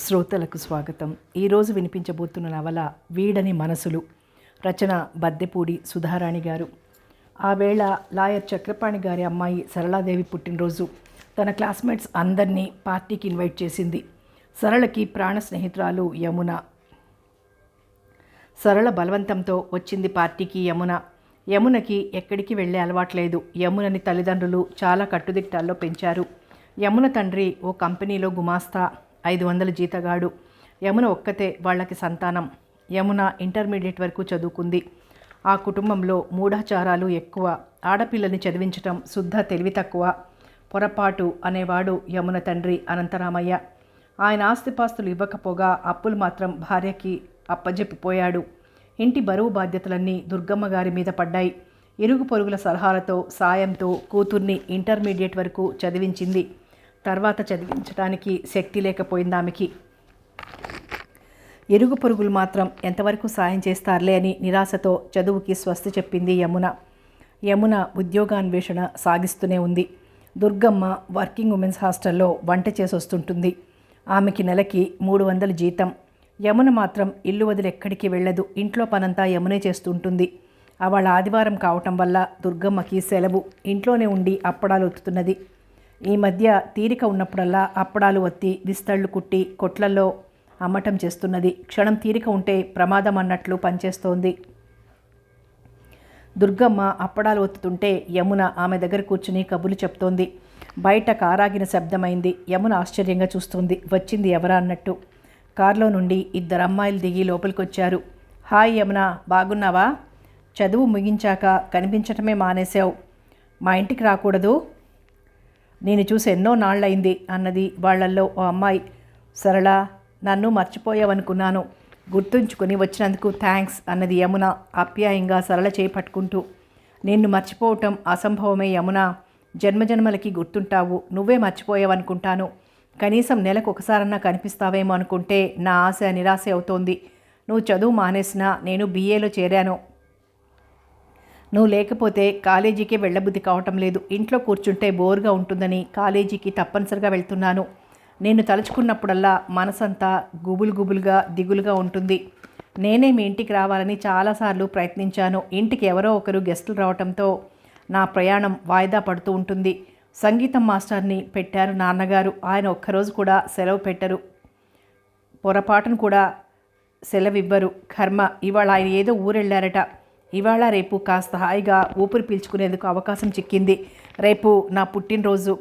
శ్రోతలకు స్వాగతం. ఈరోజు వినిపించబోతున్న నవల వీడని మనసులు. రచన బద్దెపూడి సుధారాణి గారు. ఆ వేళ లాయర్ చక్రపాణి గారి అమ్మాయి సరళాదేవి పుట్టినరోజు. తన క్లాస్మేట్స్ అందరినీ పార్టీకి ఇన్వైట్ చేసింది. సరళకి ప్రాణ స్నేహితురాలు యమున. సరళ బలవంతంతో వచ్చింది పార్టీకి యమునకి ఎక్కడికి వెళ్ళే అలవాట్లేదు. యమునని తల్లిదండ్రులు చాలా కట్టుదిట్టాల్లో పెంచారు. యమున తండ్రి ఓ కంపెనీలో గుమాస్తా, 500 జీతగాడు. యమున ఒక్కతే వాళ్ళకి సంతానం. యమున ఇంటర్మీడియట్ వరకు చదువుకుంది. ఆ కుటుంబంలో మూఢాచారాలు ఎక్కువ. ఆడపిల్లని చదివించటం శుద్ధ తెలివి తక్కువ, పొరపాటు అనేవాడు యమున తండ్రి అనంతరామయ్య. ఆయన ఆస్తిపాస్తులు ఇవ్వకపోగా అప్పులు మాత్రం భార్యకి అప్పజెప్పిపోయాడు. ఇంటి బరువు బాధ్యతలన్నీ దుర్గమ్మ గారి మీద పడ్డాయి. ఇరుగు పొరుగుల సలహాలతో సాయంతో కూతుర్ని ఇంటర్మీడియట్ వరకు చదివించింది. తర్వాత చదివించడానికి శక్తి లేకపోయింది ఆమెకి. ఇరుగు పొరుగులు మాత్రం ఎంతవరకు సాయం చేస్తారులే అని నిరాశతో చదువుకి స్వస్తి చెప్పింది యమున ఉద్యోగాన్వేషణ సాగిస్తూనే ఉంది. దుర్గమ్మ వర్కింగ్ ఉమెన్స్ హాస్టల్లో వంట చేసి వస్తుంటుంది. ఆమెకి నెలకి 300 జీతం. యమున మాత్రం ఇల్లు వదిలి ఎక్కడికి వెళ్ళదు. ఇంట్లో పనంతా యమునే చేస్తుంటుంది. అవళ ఆదివారం కావటం వల్ల దుర్గమ్మకి సెలవు. ఇంట్లోనే ఉండి అప్పడాలు ఒత్తుతున్నది. ఈ మధ్య తీరిక ఉన్నప్పుడల్లా అప్పడాలు ఒత్తి విస్తళ్ళు కుట్టి కొట్లల్లో అమ్మటం చేస్తున్నది. క్షణం తీరిక ఉంటే ప్రమాదం అన్నట్లు పనిచేస్తోంది. దుర్గమ్మ అప్పడాలు ఒత్తుతుంటే యమున ఆమె దగ్గర కూర్చుని కబుర్లు చెప్తోంది. బయట కారాగిన శబ్దమైంది. యమున ఆశ్చర్యంగా చూస్తుంది. వచ్చింది ఎవరా అన్నట్టు. కారులో నుండి 2 అమ్మాయిలు దిగి లోపలికొచ్చారు. హాయ్ యమున, బాగున్నావా? చదువు ముగించాక కనిపించటమే మానేశావు. మా ఇంటికి రాకూడదు? నేను చూసి ఎన్నో నాళ్ళయింది అన్నది వాళ్ళల్లో ఓ అమ్మాయి. సరళ, నన్ను మర్చిపోయావనుకున్నాను. గుర్తుంచుకొని వచ్చినందుకు థ్యాంక్స్ అన్నది యమున ఆప్యాయంగా సరళ చేయి పట్టుకుంటూ. నిన్ను మర్చిపోవటం అసంభవమే యమున. జన్మజన్మలకి గుర్తుంటావు. నువ్వే మర్చిపోయావనుకుంటాను. కనీసం నెలకు ఒకసారన్నా కనిపిస్తావేమో అనుకుంటే నా ఆశ నిరాశ అవుతోంది. నువ్వు చదువు మానేసినా నేను BAలో చేరాను. నువ్వు లేకపోతే కాలేజీకి వెళ్ళబుద్ధి కావటం లేదు. ఇంట్లో కూర్చుంటే బోర్గా ఉంటుందని కాలేజీకి తప్పనిసరిగా వెళ్తున్నాను. నేను తలుచుకున్నప్పుడల్లా మనసంతా గుబులుగా దిగులుగా ఉంటుంది. నేనే మీ ఇంటికి రావాలని చాలాసార్లు ప్రయత్నించాను. ఇంటికి ఎవరో ఒకరు గెస్టులు రావటంతో నా ప్రయాణం వాయిదా పడుతూ ఉంటుంది. సంగీతం మాస్టర్ని పెట్టారు నాన్నగారు. ఆయన ఒక్కరోజు కూడా సెలవు పెట్టరు. పొరపాటును కూడా సెలవివ్వరు. కర్మ, ఇవాళ ఆయన ఏదో ఊరెళ్ళారట. ఇవాళ రేపు కాస్త హాయిగా ఊపిరి పీల్చుకునేందుకు అవకాశం చిక్కింది. రేపు నా పుట్టినరోజు.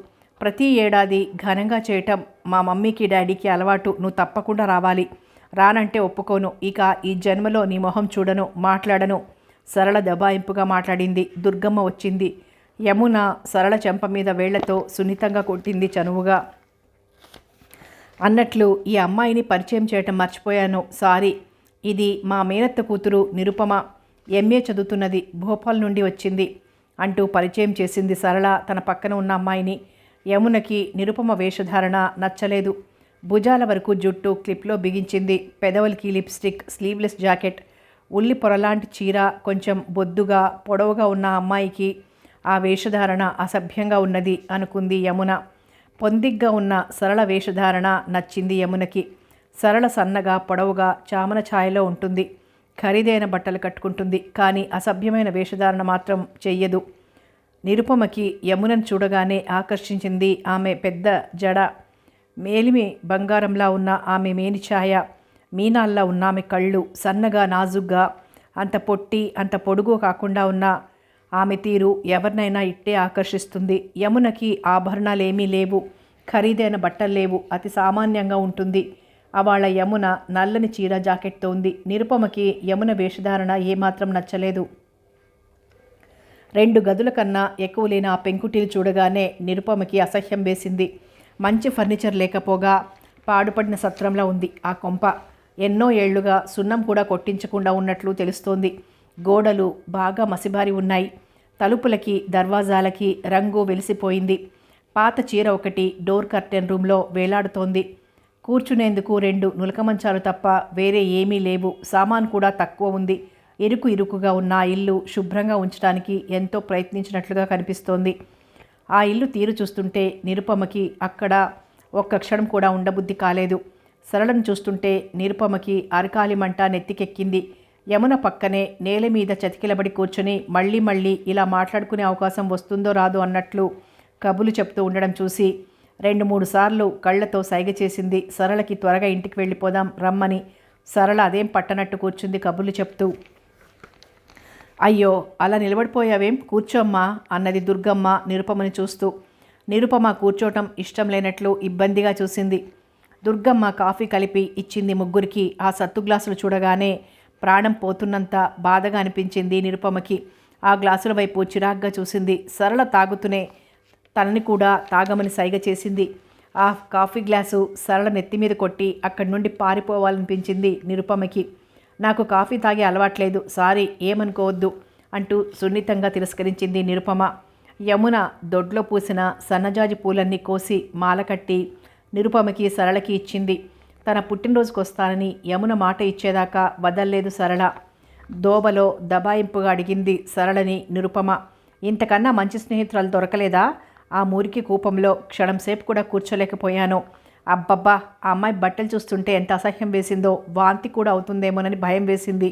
ప్రతి ఏడాది ఘనంగా చేయటం మా మమ్మీకి డాడీకి అలవాటు. నువ్వు తప్పకుండా రావాలి. రానంటే ఒప్పుకోను. ఇక ఈ జన్మలో నీ మొహం చూడను, మాట్లాడను. సరళ దబాయింపుగా మాట్లాడింది. దుర్గమ్మ వచ్చింది. యమున సరళ చెంప మీద వేళ్లతో సున్నితంగా కొట్టింది చనువుగా. అన్నట్లు ఈ అమ్మాయిని పరిచయం చేయటం మర్చిపోయాను. సారీ. ఇది మా మేనత్త కూతురు నిరుపమ. MA చదువుతున్నది. భోపాల్ నుండి వచ్చింది అంటూ పరిచయం చేసింది సరళ తన పక్కన ఉన్న అమ్మాయిని. యమునకి నిరుపమ వేషధారణ నచ్చలేదు. భుజాల వరకు జుట్టు క్లిప్లో బిగించింది. పెదవులకి లిప్స్టిక్, స్లీవ్లెస్ జాకెట్, ఉల్లి పొరలాంటి చీర. కొంచెం బొద్దుగా పొడవుగా ఉన్న అమ్మాయికి ఆ వేషధారణ అసభ్యంగా ఉన్నది అనుకుంది యమున. పొందిగ్గా ఉన్న సరళ వేషధారణ నచ్చింది యమునకి. సరళ సన్నగా పొడవుగా చామన ఛాయలో ఉంటుంది. ఖరీదైన బట్టలు కట్టుకుంటుంది. కానీ అసభ్యమైన వేషధారణ మాత్రం చెయ్యదు. నిరుపమకి యమునను చూడగానే ఆకర్షించింది ఆమె పెద్ద జడ, మేలిమి బంగారంలా ఉన్న ఆమె మేనిఛాయ, మీనాల్లా ఉన్న ఆమె కళ్ళు, సన్నగా నాజుగ్గా, అంత పొట్టి అంత పొడుగు కాకుండా ఉన్న ఆమె తీరు ఎవరినైనా ఇట్టే ఆకర్షిస్తుంది. యమునకి ఆభరణాలేమీ లేవు, ఖరీదైన బట్టలు లేవు. అతి సామాన్యంగా ఉంటుంది. అవాళ యమున నల్లని చీర జాకెట్తో ఉంది. నిరుపమకి యమున వేషధారణ ఏమాత్రం నచ్చలేదు. 2 గదుల కన్నా ఎక్కువ లేని ఆ పెంకుటిల్లు చూడగానే నిరుపమకి అసహ్యం వేసింది. మంచి ఫర్నిచర్ లేకపోగా పాడుపడిన సత్రంలా ఉంది ఆ కొంప. ఎన్నో ఏళ్లుగా సున్నం కూడా కొట్టించకుండా ఉన్నట్లు తెలుస్తోంది. గోడలు బాగా మసిబారి ఉన్నాయి. తలుపులకి దర్వాజాలకి రంగు వెలిసిపోయింది. పాత చీర ఒకటి డోర్ కర్టెన్ రూమ్లో వేలాడుతోంది. కూర్చునేందుకు 2 నులక మంచాలు తప్ప వేరే ఏమీ లేవు. సామాను కూడా తక్కువ ఉంది. ఇరుకుగా ఉన్న ఆ ఇల్లు శుభ్రంగా ఉంచడానికి ఎంతో ప్రయత్నించినట్లుగా కనిపిస్తోంది. ఆ ఇల్లు తీరు చూస్తుంటే నిరుపమకి అక్కడ ఒక్క క్షణం కూడా ఉండబుద్ధి కాలేదు. సరళను చూస్తుంటే నిరుపమకి అరకాలి మంట నెత్తికెక్కింది. యమున పక్కనే నేల మీద చతికిలబడి కూర్చొని మళ్ళీ మళ్ళీ ఇలా మాట్లాడుకునే అవకాశం వస్తుందో రాదో అన్నట్లు కబులు చెప్తూ ఉండడం చూసి 2-3 సార్లు కళ్ళతో సైగ చేసింది సరళకి త్వరగా ఇంటికి వెళ్ళిపోదాం రమ్మని. సరళ అదేం పట్టనట్టు కూర్చుంది కబుర్లు చెప్తూ. అయ్యో అలా నిలబడిపోయావేం, కూర్చోమ్మా అన్నది దుర్గమ్మ నిరుపమని చూస్తూ. నిరుపమ కూర్చోటం ఇష్టం లేనట్లు ఇబ్బందిగా చూసింది. దుర్గమ్మ కాఫీ కలిపి ఇచ్చింది ముగ్గురికి. ఆ సత్తు గ్లాసులు చూడగానే ప్రాణం పోతున్నంత బాధగా అనిపించింది నిరుపమకి. ఆ గ్లాసుల వైపు చిరాగ్గా చూసింది. సరళ తాగుతూనే తనని కూడా తాగమని సైగ చేసింది. ఆ కాఫీ గ్లాసు సరళ నెత్తి మీద కొట్టి అక్కడి నుండి పారిపోవాలనిపించింది నిరుపమకి. నాకు కాఫీ తాగే అలవాట్లేదు, సారీ, ఏమనుకోవద్దు అంటూ సున్నితంగా తిరస్కరించింది నిరుపమ. యమున దొడ్లో పూసిన సన్నజాజి పూలన్నీ కోసి మాల కట్టి నిరుపమకి సరళకి ఇచ్చింది. తన పుట్టినరోజుకు వస్తానని యమున మాట ఇచ్చేదాకా వదల్లేదు సరళ. దోబలో దబాయింపుగా అడిగింది సరళని నిరుపమ. ఇంతకన్నా మంచి స్నేహితురాలు దొరకలేదా? ఆ మురికి కూపంలో క్షణంసేపు కూడా కూర్చోలేకపోయాను. అబ్బబ్బా, ఆ అమ్మాయి బట్టలు చూస్తుంటే ఎంత అసహ్యం వేసిందో, వాంతి కూడా అవుతుందేమోనని భయం వేసింది.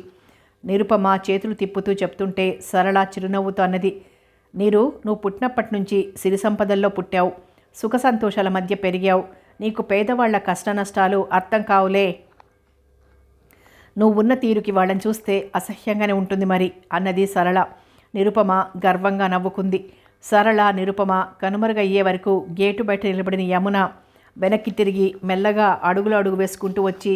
నిరుపమ చేతులు తిప్పుతూ చెప్తుంటే సరళ చిరునవ్వుతో అన్నది, నువ్వు పుట్టినప్పటి నుంచి సిరి సంపదల్లో పుట్టావు, సుఖ సంతోషాల మధ్య పెరిగావు, నీకు పేదవాళ్ల కష్ట నష్టాలు అర్థం కావులే. నువ్వున్న తీరుకి వాళ్ళని చూస్తే అసహ్యంగానే ఉంటుంది మరి అన్నది సరళ. నిరుపమ గర్వంగా నవ్వుకుంది. సరళ నిరుపమ కనుమరుగయ్యే వరకు గేటు బయట నిలబడిన యమున వెనక్కి తిరిగి మెల్లగా అడుగులు అడుగు వేసుకుంటూ వచ్చి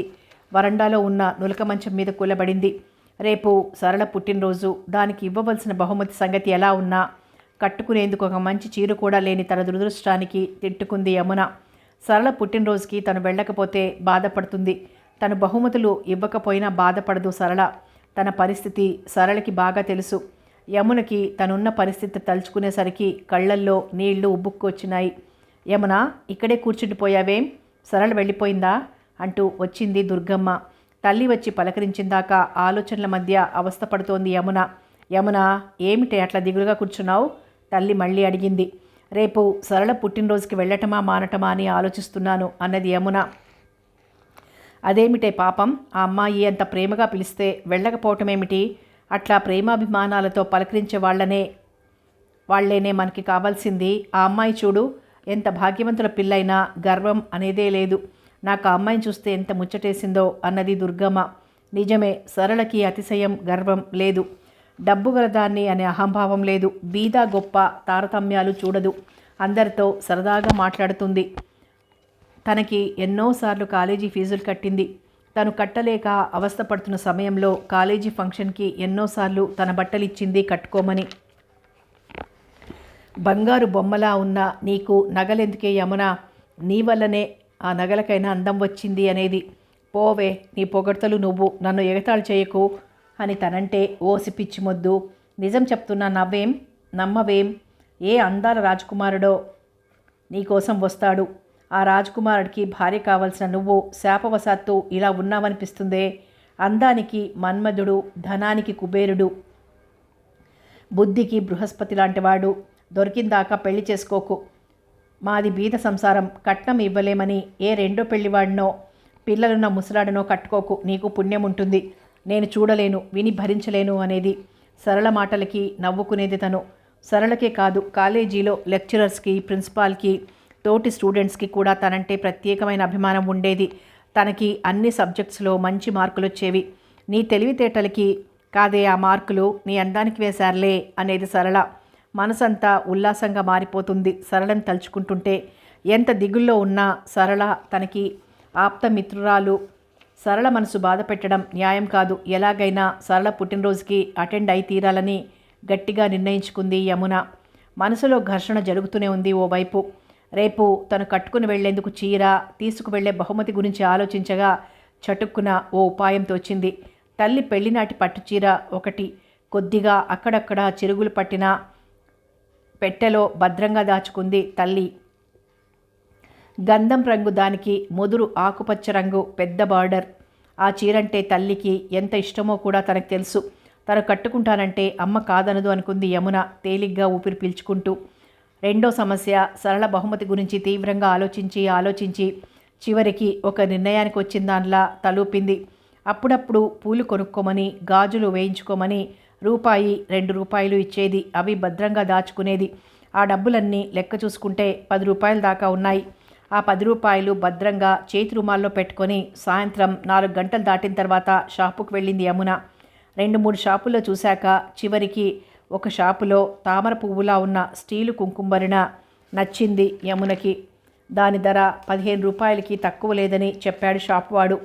వరండాలో ఉన్న నులక మంచం మీద కూలబడింది. రేపు సరళ పుట్టినరోజు, దానికి ఇవ్వవలసిన బహుమతి సంగతి ఎలా ఉన్నా కట్టుకునేందుకు ఒక మంచి చీర కూడా లేని తన దురదృష్టానికి తిట్టుకుంది యమున. సరళ పుట్టినరోజుకి తను వెళ్ళకపోతే బాధపడుతుంది. తను బహుమతులు ఇవ్వకపోయినా బాధపడదు సరళ. తన పరిస్థితి సరళకి బాగా తెలుసు. యమునకి తనున్న పరిస్థితి తలుచుకునేసరికి కళ్ళల్లో నీళ్లు ఉబ్బుక్కొచ్చినాయి. యమున, ఇక్కడే కూర్చుండిపోయావేం, సరళ వెళ్ళిపోయిందా అంటూ వచ్చింది దుర్గమ్మ. తల్లి వచ్చి పలకరించిందాక ఆలోచనల మధ్య అవస్థపడుతోంది యమున. యమున, ఏమిటే అట్లా దిగులుగా కూర్చున్నావు? తల్లి మళ్ళీ అడిగింది. రేపు సరళ పుట్టినరోజుకి వెళ్ళటమా మానటమా అని ఆలోచిస్తున్నాను అన్నది యమున. అదేమిటే పాపం, ఆ అమ్మాయి అంత ప్రేమగా పిలిస్తే వెళ్ళకపోవటమేమిటి? అట్లా ప్రేమాభిమానాలతో పలకరించే వాళ్లేనే మనకి కావాల్సింది. ఆ అమ్మాయి చూడు, ఎంత భాగ్యవంతుల పిల్లైనా గర్వం అనేదే లేదు. నాకు ఆ అమ్మాయిని చూస్తే ఎంత ముచ్చటేసిందో అన్నది దుర్గమ్మ. నిజమే, సరళకి అతిశయం గర్వం లేదు, డబ్బు గలదాన్ని అనే అహంభావం లేదు, బీద గొప్ప తారతమ్యాలు చూడదు, అందరితో సరదాగా మాట్లాడుతుంది. తనకి ఎన్నోసార్లు కాలేజీ ఫీజులు కట్టింది. తను కట్టలేక అవస్థపడుతున్న సమయంలో కాలేజీ ఫంక్షన్కి ఎన్నోసార్లు తన బట్టలు ఇచ్చింది కట్టుకోమని. బంగారు బొమ్మలా ఉన్న నీకు నగలెందుకే యమున, నీ వల్లనే ఆ నగలకైనా అందం వచ్చింది అనేది. పోవే, నీ పొగడ్తలు నువ్వు, నన్ను ఎగతాళి చేయకు అని తనంటే ఓసి పిచ్చి మొద్దు. నిజం చెప్తున్నా, నమ్మవేం? ఏ అందాల రాజకుమారుడో నీకోసం వస్తాడు. ఆ రాజకుమారుడికి భార్య కావాల్సిన నువ్వు శాపవశాత్తు ఇలా ఉన్నావనిపిస్తుందే. అందానికి మన్మధుడు, ధనానికి కుబేరుడు, బుద్ధికి బృహస్పతి లాంటివాడు. దొరికిందాకా పెళ్లి చేసుకోకు. మాది బీద సంసారం, కట్నం ఇవ్వలేమని ఏ రెండో పెళ్లివాడినో పిల్లలున్న ముసలాడనో కట్టుకోకు, నీకు పుణ్యం ఉంటుంది. నేను చూడలేను, విని భరించలేను అనేది. సరళ మాటలకి నవ్వుకునేది తను. సరళకే కాదు, కాలేజీలో లెక్చరర్స్కి, ప్రిన్సిపాల్కి, తోటి స్టూడెంట్స్కి కూడా తనంటే ప్రత్యేకమైన అభిమానం ఉండేది. తనకి అన్ని సబ్జెక్ట్స్లో మంచి మార్కులు వచ్చేవి. నీ తెలివితేటలకి కాదే ఆ మార్కులు, నీ అందానికి వేశారులే అనేది సరళ. మనసంతా ఉల్లాసంగా మారిపోతుంది సరళని తలుచుకుంటుంటే. ఎంత దిగుల్లో ఉన్నా సరళ తనకి ఆప్తమిత్రురాలు. సరళ మనసు బాధ పెట్టడం న్యాయం కాదు. ఎలాగైనా సరళ పుట్టినరోజుకి అటెండ్ అయి తీరాలని గట్టిగా నిర్ణయించుకుంది యమున. మనసులో ఘర్షణ జరుగుతూనే ఉంది ఓవైపు. రేపు తను కట్టుకుని వెళ్లేందుకు చీర, తీసుకువెళ్లే బహుమతి గురించి ఆలోచించగా చటుక్కున ఓ ఉపాయం తోచింది. తల్లి పెళ్లినాటి పట్టుచీర ఒకటి కొద్దిగా అక్కడక్కడ చిరుగులు పట్టిన పెట్టెలో భద్రంగా దాచుకుంది తల్లి. గంధం రంగు దానికి ముదురు ఆకుపచ్చ రంగు పెద్ద బార్డర్. ఆ చీరంటే తల్లికి ఎంత ఇష్టమో కూడా తనకు తెలుసు. తను కట్టుకుంటానంటే అమ్మ కాదనదు అనుకుంది యమున తేలిగ్గా ఊపిరి పీల్చుకుంటూ. రెండో సమస్య, సరళ బహుమతి గురించి తీవ్రంగా ఆలోచించి చివరికి ఒక నిర్ణయానికి వచ్చిన దానిలా తలూపింది. అప్పుడప్పుడు పూలు కొనుక్కోమని, గాజులు వేయించుకోమని రూపాయి 2 ఇచ్చేది. అవి భద్రంగా దాచుకునేది. ఆ డబ్బులన్నీ లెక్క చూసుకుంటే 10 దాకా ఉన్నాయి. ఆ 10 భద్రంగా చేతి రుమాల్లో పెట్టుకొని సాయంత్రం 4 గంటలు దాటిన తర్వాత షాపుకు వెళ్ళింది యమున. 2-3 షాపుల్లో చూశాక చివరికి ఒక షాపులో తామర పువ్వులా ఉన్న స్టీలు కుంకుమభరణ నచ్చింది యమునకి. దాని ధర 15 తక్కువ లేదని చెప్పాడు షాపువాడు.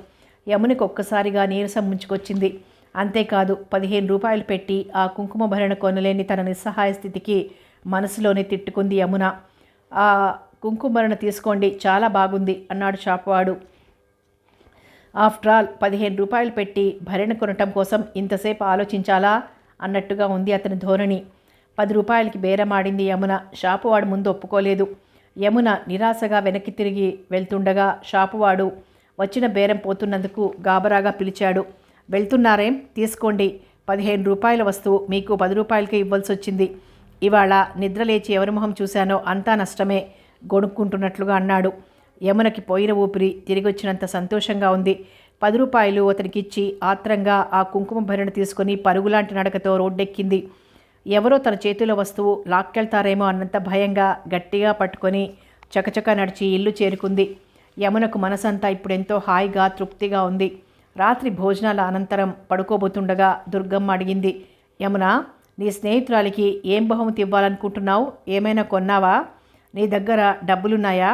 యమునకి ఒక్కసారిగా నీరసం ముంచుకొచ్చింది. అంతేకాదు 15 పెట్టి ఆ కుంకుమ భరణ కొనలేని తన నిస్సహాయ స్థితికి మనసులోనే తిట్టుకుంది యమున. ఆ కుంకుమ భరణ తీసుకోండి, చాలా బాగుంది అన్నాడు షాపువాడు. ఆఫ్టర్ ఆల్ 15 పెట్టి భరణ కొనటం కోసం ఇంతసేపు ఆలోచించాలా అన్నట్టుగా ఉంది అతని ధోరణి. 10 బేరమాడింది యమున. షాపువాడు ముందు ఒప్పుకోలేదు. యమున నిరాశగా వెనక్కి తిరిగి వెళ్తుండగా షాపువాడు వచ్చిన బేరం పోతున్నందుకు గాబరాగా పిలిచాడు. వెళ్తున్నారేం? తీసుకోండి, 15 వస్తువు మీకు 10 ఇవ్వాల్సి వచ్చింది. ఇవాళ నిద్రలేచి ఎవరి మొహం చూశానో అంతా నష్టమే గొణుక్కుంటున్నట్లుగా అన్నాడు. యమునకి పోయిన ఊపిరి తిరిగొచ్చినంత సంతోషంగా ఉంది. 10 అతనికిచ్చి ఆత్రంగా ఆ కుంకుమ భరణ తీసుకొని పరుగులాంటి నడకతో రోడ్డెక్కింది. ఎవరో తన చేతిలో వస్తువు లాక్కెళ్తారేమో అన్నంత భయంగా గట్టిగా పట్టుకొని చకచక నడిచి ఇల్లు చేరుకుంది. యమునకు మనసంతా ఇప్పుడెంతో హాయిగా తృప్తిగా ఉంది. రాత్రి భోజనాల అనంతరం పడుకోబోతుండగా దుర్గమ్మ అడిగింది, యమున, నీ స్నేహితురాలికి ఏం బహుమతి ఇవ్వాలనుకుంటున్నావు? ఏమైనా కొన్నావా? నీ దగ్గర డబ్బులున్నాయా?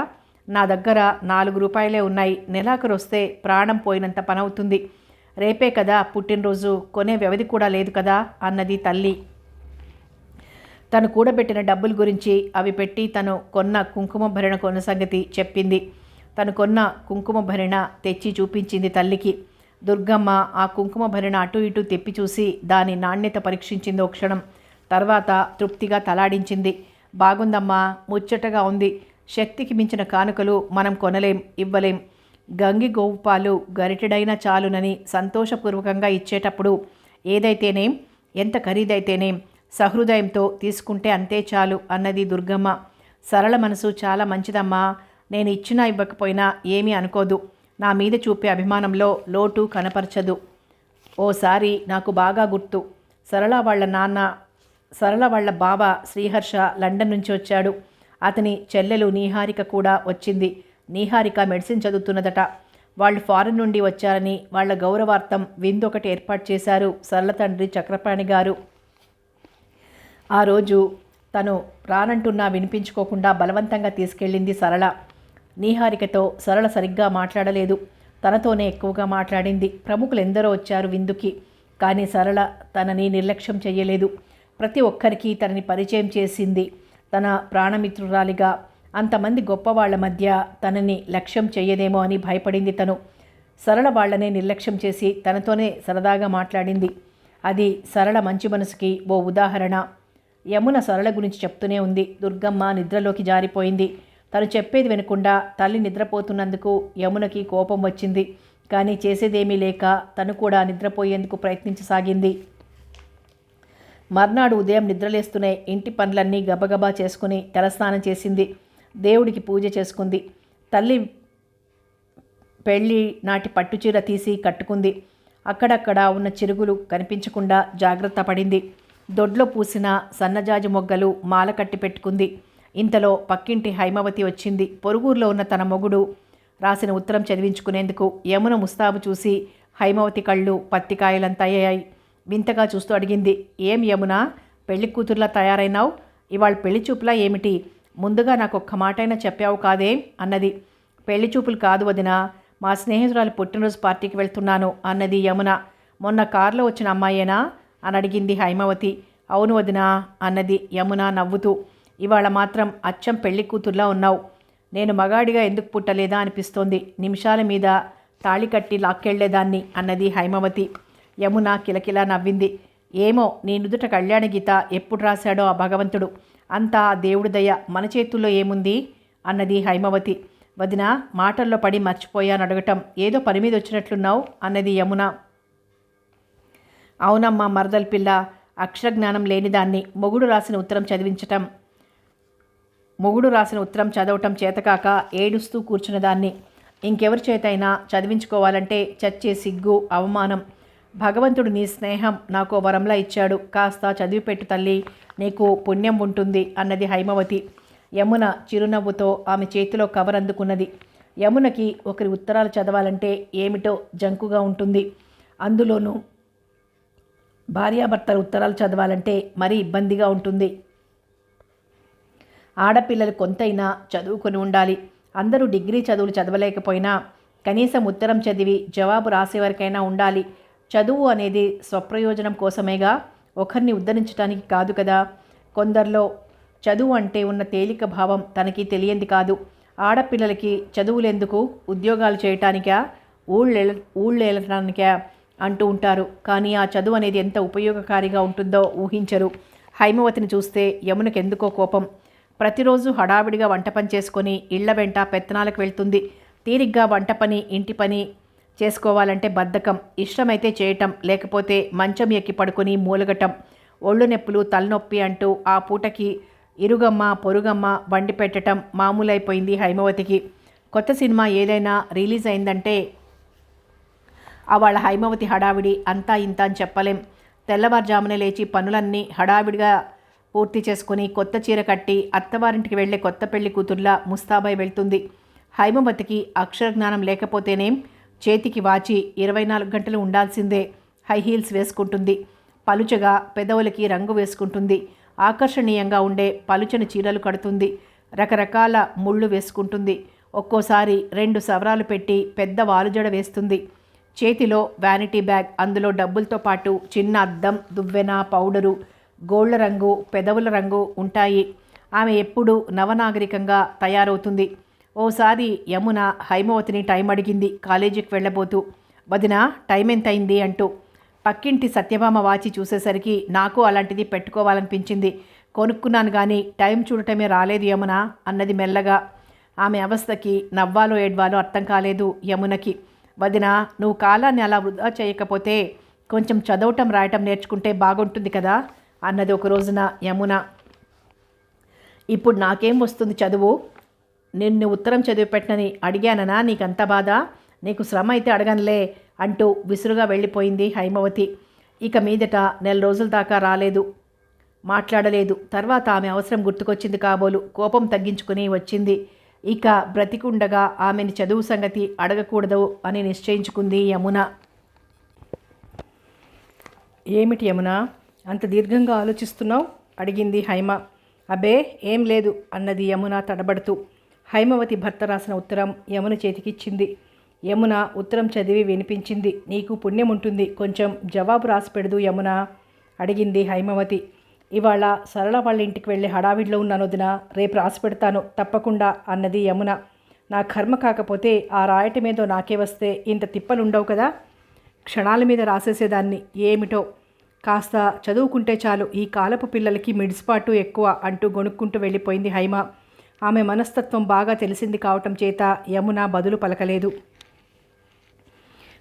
నా దగ్గర 4 రూపాయలే ఉన్నాయి. నెలాఖరు వస్తే ప్రాణం పోయినంత పనవుతుంది. రేపే కదా పుట్టినరోజు, కొనే వ్యవధి కూడా లేదు కదా అన్నది తల్లి. తను కూడబెట్టిన డబ్బుల గురించి, అవి పెట్టి తను కొన్న కుంకుమ భరణ కొన్న సంగతి చెప్పింది. తను కొన్న కుంకుమ భరణ తెచ్చి చూపించింది తల్లికి. దుర్గమ్మ ఆ కుంకుమ భరణ అటు ఇటు తెప్పి చూసి దాని నాణ్యత పరీక్షించింది ఓ క్షణం. తర్వాత తృప్తిగా తలాడించింది. బాగుందమ్మా, ముచ్చటగా ఉంది. శక్తికి మించిన కానుకలు మనం కొనలేం, ఇవ్వలేం. గంగి గోవు పాలు గరిటెడైనా చాలునని సంతోషపూర్వకంగా ఇచ్చేటప్పుడు ఏదైతేనేం, ఎంత ఖరీదైతేనేం, సహృదయంతో తీసుకుంటే అంతే చాలు అన్నది దుర్గమ్మ. సరళ మనసు చాలా మంచిదమ్మా. నేను ఇచ్చినా ఇవ్వకపోయినా ఏమీ అనుకోదు. నా మీద చూపే అభిమానంలో లోటు కనపరచదు. ఓసారి నాకు బాగా గుర్తు. సరళ వాళ్ళ బావ శ్రీహర్ష లండన్ నుంచి వచ్చాడు. అతని చెల్లెలు నీహారిక కూడా వచ్చింది. నీహారిక మెడిసిన్ చదువుతున్నదట. వాళ్ళు ఫారెన్ నుండి వచ్చారని వాళ్ళ గౌరవార్థం విందొకటి ఏర్పాటు చేశారు సరళ తండ్రి చక్రపాణి గారు. ఆ రోజు తను రానంటున్నా వినిపించుకోకుండా బలవంతంగా తీసుకెళ్ళింది సరళ. నీహారికతో సరళ సరిగ్గా మాట్లాడలేదు. తనతోనే ఎక్కువగా మాట్లాడింది. ప్రముఖులు ఎందరో వచ్చారు విందుకి. కానీ సరళ తనని నిర్లక్ష్యం చెయ్యలేదు. ప్రతి ఒక్కరికి తనని పరిచయం చేసింది తన ప్రాణమిత్రురాలిగా. అంతమంది గొప్పవాళ్ల మధ్య తనని లక్ష్యం చెయ్యదేమో అని భయపడింది తను. సరళ వాళ్లనే నిర్లక్ష్యం చేసి తనతోనే సరదాగా మాట్లాడింది. అది సరళ మంచి మనసుకి ఓ ఉదాహరణ. యమున సరళ గురించి చెప్తూనే ఉంది. దుర్గమ్మ నిద్రలోకి జారిపోయింది. తను చెప్పేది వినకుండా తల్లి నిద్రపోతున్నందుకు యమునకి కోపం వచ్చింది. కానీ చేసేదేమీ లేక తను కూడా నిద్రపోయేందుకు ప్రయత్నించసాగింది. మర్నాడు ఉదయం నిద్రలేస్తూనే ఇంటి పనులన్నీ గబగబా చేసుకుని తలస్నానం చేసింది. దేవుడికి పూజ చేసుకుంది. తల్లి పెళ్ళి నాటి పట్టుచీర తీసి కట్టుకుంది. అక్కడక్కడ ఉన్న చిరుగులు కనిపించకుండా జాగ్రత్త పడింది. దొడ్లో పూసిన సన్నజాజి మొగ్గలు మాల కట్టి పెట్టుకుంది. ఇంతలో పక్కింటి హైమవతి వచ్చింది. పొరుగురులో ఉన్న తన మొగుడు రాసిన ఉత్తరం చదివించుకునేందుకు. యమున ముస్తాబు చూసి హైమవతి కళ్ళు పత్తికాయలంత అయ్యాయి. వింతగా చూస్తూ అడిగింది, ఏం యమున, పెళ్లి కూతుర్లా తయారైనావు? ఇవాళ పెళ్లి చూపులా ఏమిటి? ముందుగా నాకు ఒక్క మాటైనా చెప్పావు కాదేం అన్నది. పెళ్లి చూపులు కాదు వదిన, మా స్నేహితురాలు పుట్టినరోజు పార్టీకి వెళ్తున్నాను అన్నది యమున. మొన్న కారులో వచ్చిన అమ్మాయేనా అని అడిగింది హైమవతి. అవును వదిన అన్నది యమున నవ్వుతూ. ఇవాళ మాత్రం అచ్చం పెళ్లి కూతుర్లా ఉన్నావు. నేను మగాడిగా ఎందుకు పుట్టలేదా అనిపిస్తోంది. నిమిషాల మీద తాళి కట్టి లాక్కెళ్లేదాన్ని అన్నది హైమవతి. యమున కిలకిలా నవ్వింది. ఏమో, నీ నుదుట కళ్యాణ గీత ఎప్పుడు రాశాడో ఆ భగవంతుడు. అంతా దేవుడి దయ, మన చేతుల్లో ఏముంది అన్నది హైమవతి. వదిన, మాటల్లో పడి మర్చిపోయాను అడగటం. ఏదో పని మీద వచ్చినట్లున్నావు అన్నది యమున. అవునమ్మా మరదల పిల్ల, అక్షరజ్ఞానం లేనిదాన్ని. మొగుడు రాసిన ఉత్తరం చదవటం చేతకాక ఏడుస్తూ కూర్చున్నదాన్ని. ఇంకెవరి చేతైనా చదివించుకోవాలంటే చచ్చే సిగ్గు, అవమానం. భగవంతుడు నీ స్నేహం నాకు వరంలా ఇచ్చాడు, కాస్త చదివిపెట్టు తల్లి, నీకు పుణ్యం ఉంటుంది అన్నది హైమవతి. యమున చిరునవ్వుతో ఆమె చేతిలో కవర్ అందుకున్నది. యమునకి ఒకరి ఉత్తరాలు చదవాలంటే ఏమిటో జంకుగా ఉంటుంది. అందులోనూ భార్యాభర్తల ఉత్తరాలు చదవాలంటే మరీ ఇబ్బందిగా ఉంటుంది. ఆడపిల్లలు కొంతైనా చదువుకొని ఉండాలి. అందరూ డిగ్రీ చదువులు చదవలేకపోయినా కనీసం ఉత్తరం చదివి జవాబు రాసేవరకైనా ఉండాలి. చదువు అనేది స్వప్రయోజనం కోసమేగా, ఒకరిని ఉద్ధరించడానికి కాదు కదా. కొందరిలో చదువు అంటే ఉన్న తేలిక భావం తనకి తెలియంది కాదు. ఆడపిల్లలకి చదువులెందుకు, ఉద్యోగాలు చేయటానికా, ఊళ్ళేళ్ళటానికా అంటూ ఉంటారు. కానీ ఆ చదువు అనేది ఎంత ఉపయోగకారిగా ఉంటుందో ఊహించరు. హైమవతిని చూస్తే యమునకు ఎందుకో కోపం. ప్రతిరోజు హడావిడిగా వంట పని చేసుకొని ఇళ్ల వెంట పెత్తనాలకు వెళ్తుంది. తీరిగ్గా వంట పని, ఇంటి పని చేసుకోవాలంటే బద్ధకం. ఇష్టమైతే చేయటం, లేకపోతే మంచం ఎక్కి పడుకొని మూలగటం. ఒళ్ళు నొప్పులు, తలనొప్పి అంటూ ఆ పూటకి ఇరుగమ్మ పొరుగమ్మ వండి పెట్టడం మామూలైపోయింది హైమవతికి. కొత్త సినిమా ఏదైనా రిలీజ్ అయిందంటే వాళ్ళ హైమవతి హడావిడి అంతా ఇంత అని చెప్పలేం. తెల్లవారుజామునే లేచి పనులన్నీ హడావిడిగా పూర్తి చేసుకుని కొత్త చీర కట్టి అత్తవారింటికి వెళ్లే కొత్త పెళ్లి కూతుర్లా ముస్తాబై వెళ్తుంది. హైమవతికి అక్షరజ్ఞానం లేకపోతేనేం, చేతికి వాచి 24 గంటలు ఉండాల్సిందే. హై హీల్స్ వేసుకుంటుంది. పలుచగా పెదవులకి రంగు వేసుకుంటుంది. ఆకర్షణీయంగా ఉండే పలుచని చీరలు కడుతుంది. రకరకాల ముళ్ళు వేసుకుంటుంది. ఒక్కోసారి 2 సవరాలు పెట్టి పెద్ద వాలుజడ వేస్తుంది. చేతిలో వ్యానిటీ బ్యాగ్, అందులో డబ్బులతో పాటు చిన్న అద్దం, దువ్వెన, పౌడరు, గోళ్ల రంగు, పెదవుల రంగు ఉంటాయి. ఆమె ఎప్పుడూ నవనాగరికంగా తయారవుతుంది. ఓసారి యమున హైమవతిని టైం అడిగింది కాలేజీకి వెళ్ళబోతూ. వదినా, టైం ఎంతైంది అంటూ. పక్కింటి సత్యభామ వాచి చూసేసరికి నాకు అలాంటిది పెట్టుకోవాలనిపించింది. కొనుక్కున్నాను కానీ టైం చూడటమే రాలేదు యమున అన్నది మెల్లగా. ఆమె అవస్థకి నవ్వాలో ఏడ్వాలో అర్థం కాలేదు యమునకి. వదినా, నువ్వు కాలాన్ని అలా వృధా చేయకపోతే కొంచెం చదవటం రాయటం నేర్చుకుంటే బాగుంటుంది కదా అన్నది ఒక రోజున యమున. ఇప్పుడు నాకేం వస్తుంది చదువు? నిన్ను ఉత్తరం చదివి పెట్టనని అడిగాననా నీకంత బాధ? నీకు శ్రమ అయితే అడగనులే అంటూ విసురుగా వెళ్ళిపోయింది హైమవతి. ఇక మీదట 4 రోజుల దాకా రాలేదు, మాట్లాడలేదు. తర్వాత ఆమె అవసరం గుర్తుకొచ్చింది కాబోలు. కోపం తగ్గించుకుని వచ్చింది. ఇక బ్రతికుండగా ఆమెని చదువు సంగతి అడగకూడదు అని నిశ్చయించుకుంది యమున. ఏమిటి యమున, అంత దీర్ఘంగా ఆలోచిస్తున్నావు అడిగింది హైమ. అబ్బే ఏం లేదు అన్నది యమున తడబడుతూ. హైమవతి భర్త రాసిన ఉత్తరం యమున చేతికిచ్చింది. యమున ఉత్తరం చదివి వినిపించింది. నీకు పుణ్యం ఉంటుంది, కొంచెం జవాబు రాసి పెడదు యమున అడిగింది హైమవతి. ఇవాళ సరళ వాళ్ళ ఇంటికి వెళ్ళి హడావిడిలో ఉన్నాను వదినా, రేపు రాసి పెడతాను తప్పకుండా అన్నది యమున. నా కర్మ కాకపోతే ఆ రాయటమేదో నాకే వస్తే ఇంత తిప్పలుండవు కదా. క్షణాల మీద రాసేసేదాన్ని. ఏమిటో, కాస్త చదువుకుంటే చాలు, ఈ కాలపు పిల్లలకి మిడిసిపాటు ఎక్కువ అంటూ గొణుక్కుంటూ వెళ్ళిపోయింది హైమ. ఆమె మనస్తత్వం బాగా తెలిసింది కావటం చేత యమున బదులు పలకలేదు.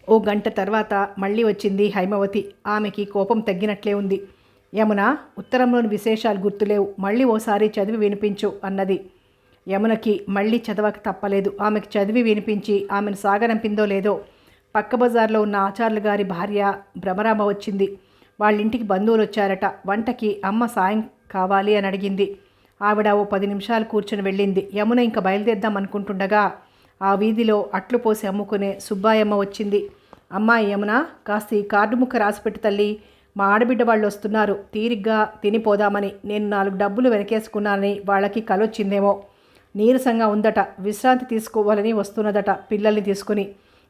ఓ గంట తర్వాత మళ్ళీ వచ్చింది హైమవతి. ఆమెకి కోపం తగ్గినట్లే ఉంది. యమున, ఉత్తరంలోని విశేషాలు గుర్తులేవు, మళ్ళీ ఓసారి చదివి వినిపించు అన్నది. యమునకి మళ్ళీ చదవక తప్పలేదు. ఆమెకు చదివి వినిపించి ఆమెను సాగనంపిందో లేదో పక్క బజార్లో ఉన్న ఆచార్యుల గారి భార్య భ్రమరామ వచ్చింది. వాళ్ళింటికి బంధువులు వచ్చారట. వంటకి అమ్మ సాయం కావాలి అని అడిగింది. ఆవిడ ఓ 10 నిమిషాలు కూర్చొని వెళ్ళింది. యమున ఇంకా బయలుదేద్దాం అనుకుంటుండగా ఆ వీధిలో అట్లు పోసి అమ్ముకునే సుబ్బాయమ్మ వచ్చింది. అమ్మాయి యమున, కాస్త ఈ కార్డు ముక్క రాసిపెట్టు తల్లి, మా ఆడబిడ్డ వాళ్ళు వస్తున్నారు, తీరిగ్గా తినిపోదామని. నేను 4 డబ్బులు వెనకేసుకున్నానని వాళ్ళకి కలొచ్చిందేమో. నీరసంగా ఉందట, విశ్రాంతి తీసుకోవాలని వస్తున్నదట పిల్లల్ని తీసుకుని.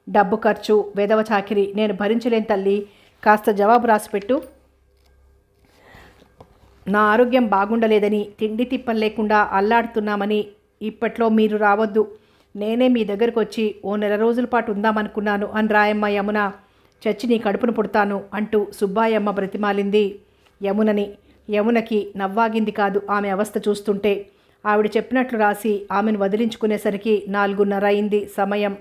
డబ్బు ఖర్చు, వెధవ చాకిరి నేను భరించలేను తల్లి, కాస్త జవాబు రాసిపెట్టు. నా ఆరోగ్యం బాగుండలేదని, తిండి తిప్పలు లేకుండా అల్లాడుతున్నామని ఇప్పట్లో మీరు రావద్దు. నేనే మీ దగ్గరకు వచ్చి ఓ 4 రోజుల పాటు ఉందామనుకున్నాను అని రాయమ్మ యమున. చచ్చి నీ కడుపును పుడతాను అంటూ సుబ్బాయమ్మ బ్రతిమాలింది యమునని. యమునకి నవ్వాగింది కాదు ఆమె అవస్థ చూస్తుంటే. ఆవిడ చెప్పినట్లు రాసి ఆమెను వదిలించుకునేసరికి 4:30 అయింది సమయం.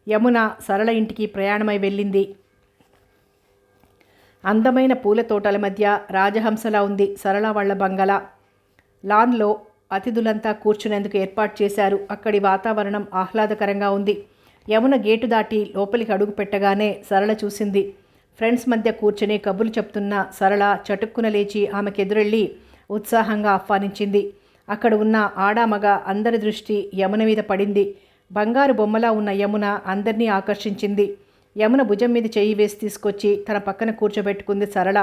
యమున సరళ ఇంటికి ప్రయాణమై వెళ్ళింది. అందమైన పూల తోటల మధ్య రాజహంసలా ఉంది సరళ వాళ్ళ బంగళా. లాన్లో అతిథులంతా కూర్చునేందుకు ఏర్పాటు చేశారు. అక్కడి వాతావరణం ఆహ్లాదకరంగా ఉంది. యమున గేటు దాటి లోపలికి అడుగు పెట్టగానే సరళ చూసింది. ఫ్రెండ్స్ మధ్య కూర్చుని కబుర్లు చెప్తున్న సరళ చటుక్కున లేచి ఆమెకెదురెళ్ళి ఉత్సాహంగా ఆహ్వానించింది. అక్కడ ఉన్న ఆడామగ అందరి దృష్టి యమున మీద పడింది. బంగారు బొమ్మలా ఉన్న యమున అందరినీ ఆకర్షించింది. యమున భుజం మీద చెయ్యి వేసి తీసుకొచ్చి తన పక్కన కూర్చోబెట్టుకుంది సరళ.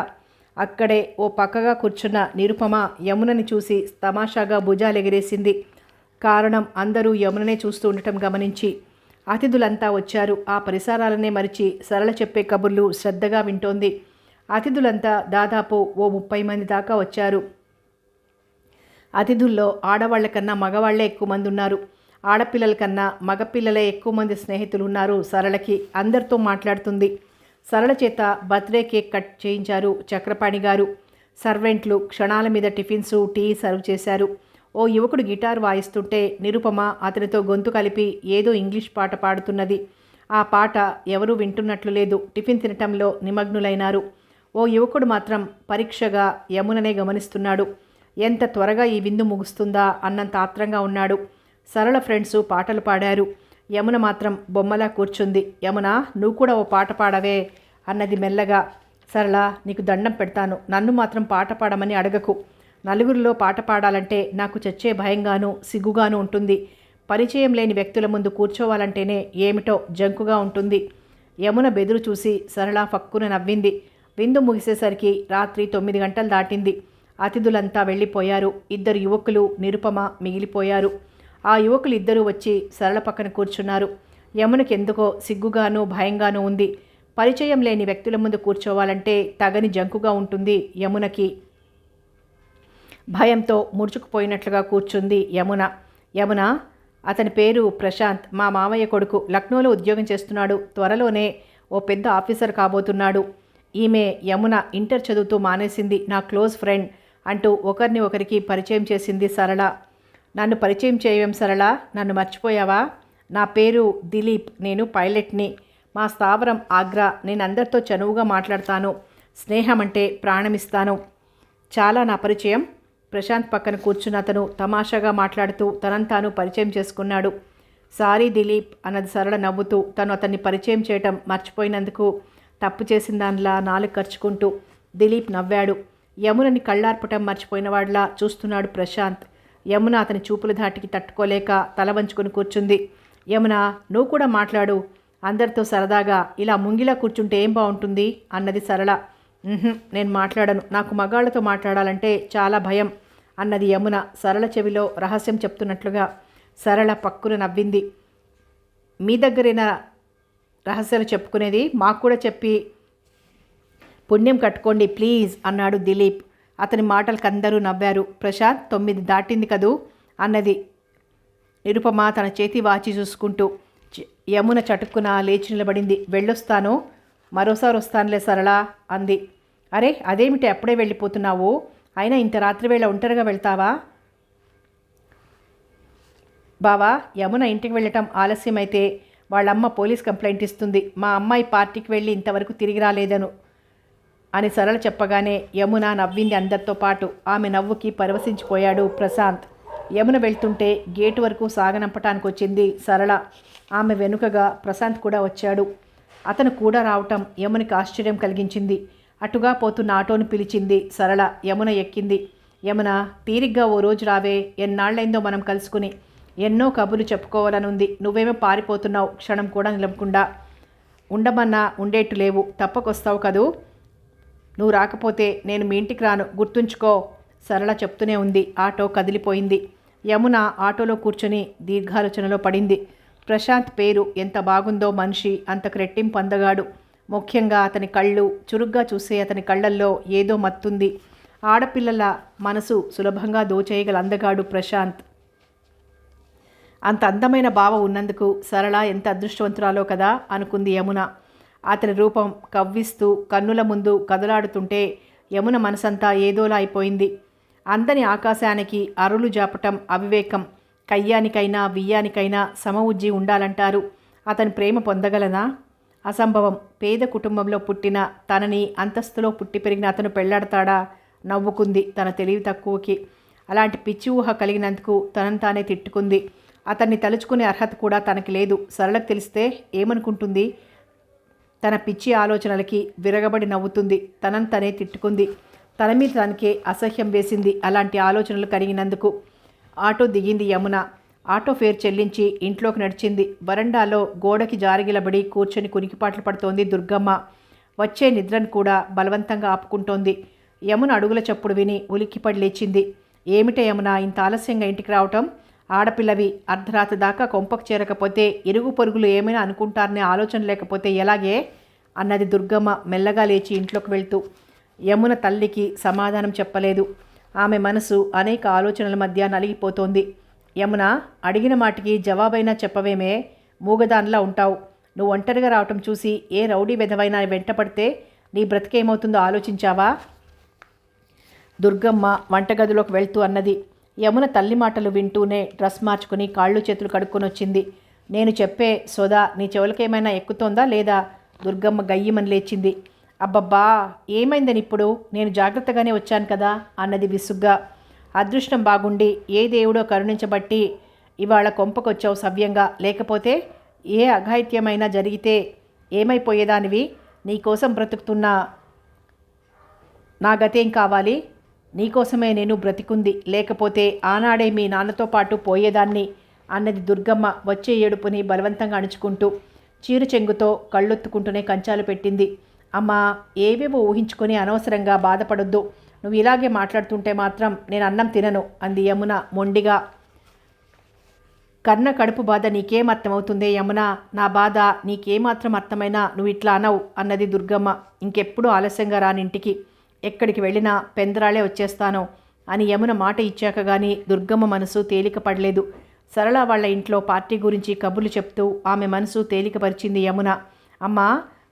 అక్కడే ఓ పక్కగా కూర్చున్న నిరుపమ యమునని చూసి తమాషాగా భుజాలెగిరేసింది. కారణం అందరూ యముననే చూస్తూ ఉండటం గమనించి. అతిథులంతా వచ్చారు. ఆ పరిసరాలనే మరిచి సరళ చెప్పే కబుర్లు శ్రద్ధగా వింటోంది. అతిథులంతా దాదాపు ఓ 30 మంది దాకా వచ్చారు. అతిథుల్లో ఆడవాళ్ల కన్నా మగవాళ్లే ఎక్కువ మంది ఉన్నారు. ఆడపిల్లల కన్నా మగపిల్లలే ఎక్కువ మంది స్నేహితులు ఉన్నారు సరళకి. అందరితో మాట్లాడుతుంది. సరళ చేత బర్త్డే కేక్ కట్ చేయించారు చక్రపాణి గారు. సర్వెంట్లు క్షణాల మీద టిఫిన్స్, టీ సర్వ్ చేశారు. ఓ యువకుడు గిటార్ వాయిస్తుంటే నిరుపమ అతనితో గొంతు కలిపి ఏదో ఇంగ్లీష్ పాట పాడుతున్నది. ఆ పాట ఎవరూ వింటున్నట్లు లేదు. టిఫిన్ తినటంలో నిమగ్నులైనారు. ఓ యువకుడు మాత్రం పరీక్షగా యముననే గమనిస్తున్నాడు. ఎంత త్వరగా ఈ విందు ముగుస్తుందా అన్నంత ఆత్రంగా ఉన్నాడు. సరళ ఫ్రెండ్సు పాటలు పాడారు. యమున మాత్రం బొమ్మలా కూర్చుంది. యమున, నువ్వు కూడా ఓ పాట పాడవే అన్నది మెల్లగా. సరళ, నీకు దండం పెడతాను, నన్ను మాత్రం పాట పాడమని అడగకు. నలుగురిలో పాట పాడాలంటే నాకు చచ్చే భయంగానూ సిగ్గుగానూ ఉంటుంది. పరిచయం లేని వ్యక్తుల ముందు కూర్చోవాలంటేనే ఏమిటో జంకుగా ఉంటుంది. యమున బెదురు చూసి సరళ ఫక్కున నవ్వింది. విందు ముగిసేసరికి రాత్రి 9 గంటలు దాటింది. అతిథులంతా వెళ్ళిపోయారు. 2 యువకులు, నిరుపమ మిగిలిపోయారు. ఆ యువకులు ఇద్దరూ వచ్చి సరళ పక్కన కూర్చున్నారు. యమునకెందుకో సిగ్గుగానూ భయంగానూ ఉంది. పరిచయం లేని వ్యక్తుల ముందు కూర్చోవాలంటే తగని జంకుగా ఉంటుంది యమునకి. భయంతో ముడుచుకుపోయినట్లుగా కూర్చుంది యమున. యమున, అతని పేరు ప్రశాంత్, మా మామయ్య కొడుకు, లక్నోలో ఉద్యోగం చేస్తున్నాడు. త్వరలోనే ఓ పెద్ద ఆఫీసర్ కాబోతున్నాడు. ఈమె యమున ఇంటర్ చదువుతూ మానేసింది. నా క్లోజ్ ఫ్రెండ్ అంటూ ఒకరిని ఒకరికి పరిచయం చేసింది సరళ. నన్ను పరిచయం చేయవేం సరళ? నన్ను మర్చిపోయావా? నా పేరు దిలీప్, నేను పైలట్ని. మా స్థావరం ఆగ్రా. నేను అందరితో చనువుగా మాట్లాడతాను. స్నేహం అంటే ప్రాణమిస్తాను. చాలా నా పరిచయం. ప్రశాంత్ పక్కన కూర్చున్న అతను తమాషాగా మాట్లాడుతూ తనంతాను పరిచయం చేసుకున్నాడు. సారీ దిలీప్ అన్నది సరళ నవ్వుతూ. తను అతన్ని పరిచయం చేయటం మర్చిపోయినందుకు తప్పు చేసిన దానిలా నాలుగు ఖర్చుకుంటూ. దిలీప్ నవ్వాడు. యమునని కళ్ళార్పటం మర్చిపోయినవాడిలా చూస్తున్నాడు ప్రశాంత్. యమున అతని చూపుల ధాటికి తట్టుకోలేక తల వంచుకొని కూర్చుంది. యమున, నువ్వు కూడా మాట్లాడు. అందరితో సరదాగా ఇలా ముంగిలా కూర్చుంటే ఏం బాగుంటుంది అన్నది సరళ. నేను మాట్లాడను. నాకు మగాళ్లతో మాట్లాడాలంటే చాలా భయం అన్నది యమున సరళ చెవిలో రహస్యం చెప్తున్నట్లుగా. సరళ పక్కున నవ్వింది. మీ దగ్గరైనా రహస్యాలు చెప్పుకునేది? మాకు కూడా చెప్పి పుణ్యం కట్టుకోండి ప్లీజ్ అన్నాడు దిలీప్. అతని మాటలకు అందరూ నవ్వారు. ప్రశాంత్, 9 దాటింది కదూ అన్నది నిరుపమ తన చేతి వాచి చూసుకుంటూ. యమున చటుక్కున లేచి నిలబడింది. వెళ్ళొస్తాను, మరోసారి వస్తానులే సరళ అంది. అరే, అదేమిటి అప్పుడే వెళ్ళిపోతున్నావు? అయినా ఇంత రాత్రి వేళ ఒంటరిగా వెళ్తావా? బావా, యమున ఇంటికి వెళ్ళటం ఆలస్యమైతే వాళ్ళమ్మ పోలీస్ కంప్లైంట్ ఇస్తుంది. మా అమ్మాయి పార్టీకి వెళ్ళి ఇంతవరకు తిరిగి రాలేదను అని సరళ చెప్పగానే యమున నవ్వింది అందరితో పాటు. ఆమె నవ్వుకి పరవశించిపోయాడు ప్రశాంత్. యమున వెళ్తుంటే గేటు వరకు సాగనంపటానికి వచ్చింది సరళ. ఆమె వెనుకగా ప్రశాంత్ కూడా వచ్చాడు. అతను కూడా రావటం యమునకి ఆశ్చర్యం కలిగించింది. అటుగా పోతున్న ఆటోను పిలిచింది సరళ. యమున ఎక్కింది. యమున, తీరిగ్గా ఓ రోజు రావే. ఎన్నాళ్ళైందో మనం కలుసుకుని. ఎన్నో కబుర్లు చెప్పుకోవాలనుంది. నువ్వేమో పారిపోతున్నావు, క్షణం కూడా నిలవకుండా. ఉండమన్నా ఉండేట్టు లేవు. తప్పకొస్తావు కదూ. నువ్వు రాకపోతే నేను మీ ఇంటికి రాను, గుర్తుంచుకో సరళ చెప్తూనే ఉంది. ఆటో కదిలిపోయింది. యమున ఆటోలో కూర్చొని దీర్ఘాలోచనలో పడింది. ప్రశాంత్ పేరు ఎంత బాగుందో. మనిషి అంతకు రెట్టింపు అందగాడు. ముఖ్యంగా అతని కళ్ళు, చురుగ్గా చూసే అతని కళ్ళల్లో ఏదో మత్తుంది. ఆడపిల్లల మనసు సులభంగా దోచేయగల అందగాడు ప్రశాంత్. అంత అందమైన బావ ఉన్నందుకు సరళ ఎంత అదృష్టవంతురాలో కదా అనుకుంది యమున. అతని రూపం కవ్విస్తూ కన్నుల ముందు కదలాడుతుంటే యమున మనసంతా ఏదోలా అయిపోయింది. అందని ఆకాశానికి అరులు జాపటం అవివేకం. కయ్యానికైనా వియ్యానికైనా సమవుజ్జి ఉండాలంటారు. అతని ప్రేమ పొందగలనా? అసంభవం. పేద కుటుంబంలో పుట్టిన తనని అంతస్తులో పుట్టి పెరిగిన అతను పెళ్లాడతాడా? నవ్వుకుంది తన తెలివి తక్కువకి. అలాంటి పిచ్చి ఊహ కలిగినందుకు తనను తానే తిట్టుకుంది. అతన్ని తలుచుకునే అర్హత కూడా తనకి లేదు. సరళకు తెలిస్తే ఏమనుకుంటుంది? తన పిచ్చి ఆలోచనలకి విరగబడి నవ్వుతుంది. తనని తనే తిట్టుకుంది. తన మీద తనకే అసహ్యం వేసింది అలాంటి ఆలోచనలు కలిగినందుకు. ఆటో దిగింది యమున. ఆటో ఫేర్ చెల్లించి ఇంట్లోకి నడిచింది. వరండాలో గోడకి జారగిలబడి కూర్చొని కునికిపాట్లు పడుతోంది దుర్గమ్మ. వచ్చే నిద్రను కూడా బలవంతంగా ఆపుకుంటోంది. యమున అడుగుల చప్పుడు విని ఉలిక్కిపడి లేచింది. ఏమిటే యమున, ఇంత ఆలస్యంగా ఇంటికి రావటం? ఆడపిల్లవి, అర్ధరాత్రి దాకా కొంపకు చేరకపోతే ఇరుగు పొరుగులు ఏమైనా అనుకుంటారనే ఆలోచన లేకపోతే ఎలాగే అన్నది దుర్గమ్మ మెల్లగా లేచి ఇంట్లోకి వెళ్తూ. యమున తల్లికి సమాధానం చెప్పలేదు. ఆమె మనసు అనేక ఆలోచనల మధ్య నలిగిపోతోంది. యమున, అడిగిన మాటికి జవాబైనా చెప్పవేమే? మూగదానిలా ఉంటావు. నువ్వు ఒంటరిగా రావటం చూసి ఏ రౌడీ వెధవైనా వెంటపడితే నీ బ్రతికేమవుతుందో ఆలోచించావా? దుర్గమ్మ వంటగదిలోకి వెళ్తూ అన్నది. యమున తల్లి మాటలు వింటూనే డ్రెస్ మార్చుకుని కాళ్ళు చేతులు కడుక్కొని వచ్చింది. నేను చెప్పే సోదా నీ చెవులకేమైనా ఎక్కుతోందా లేదా? దుర్గమ్మ గయ్యమని లేచింది. అబ్బబ్బా, ఏమైందని ఇప్పుడు? నేను జాగ్రత్తగానే వచ్చాను కదా అన్నది విసుగ్గా. అదృష్టం బాగుండి ఏ దేవుడో కరుణించబట్టి ఇవాళ కొంపకొచ్చావు సవ్యంగా. లేకపోతే ఏ అఘాయిత్యమైనా జరిగితే ఏమైపోయేదానివి? నీకోసం బ్రతుకుతున్నా నా గతేం కావాలి? నీకోసమే నేను బ్రతికుంది. లేకపోతే ఆనాడే మీ నాన్నతో పాటు పోయేదాన్ని అన్నది దుర్గమ్మ వచ్చే ఏడుపుని బలవంతంగా అణుచుకుంటూ. చీరు చెంగుతో కళ్ళొత్తుకుంటూనే కంచాలు పెట్టింది. అమ్మా, ఏవేవో ఊహించుకొని అనవసరంగా బాధపడొద్దు. నువ్వు ఇలాగే మాట్లాడుతుంటే మాత్రం నేను అన్నం తినను అంది యమున మొండిగా. కన్న కడుపు బాధ నీకేం అర్థమవుతుందే యమున? నా బాధ నీకేమాత్రం అర్థమైనా నువ్వు ఇట్లా అనవు అన్నది దుర్గమ్మ. ఇంకెప్పుడు ఆలస్యంగా రానింటికి. ఎక్కడికి వెళ్ళినా పెందరాళే వచ్చేస్తాను అని యమున మాట ఇచ్చాక కానీ దుర్గమ్మ మనసు తేలిక పడలేదు. సరళ వాళ్ళ ఇంట్లో పార్టీ గురించి కబుర్లు చెప్తూ ఆమె మనసు తేలికపరిచింది యమున. అమ్మా,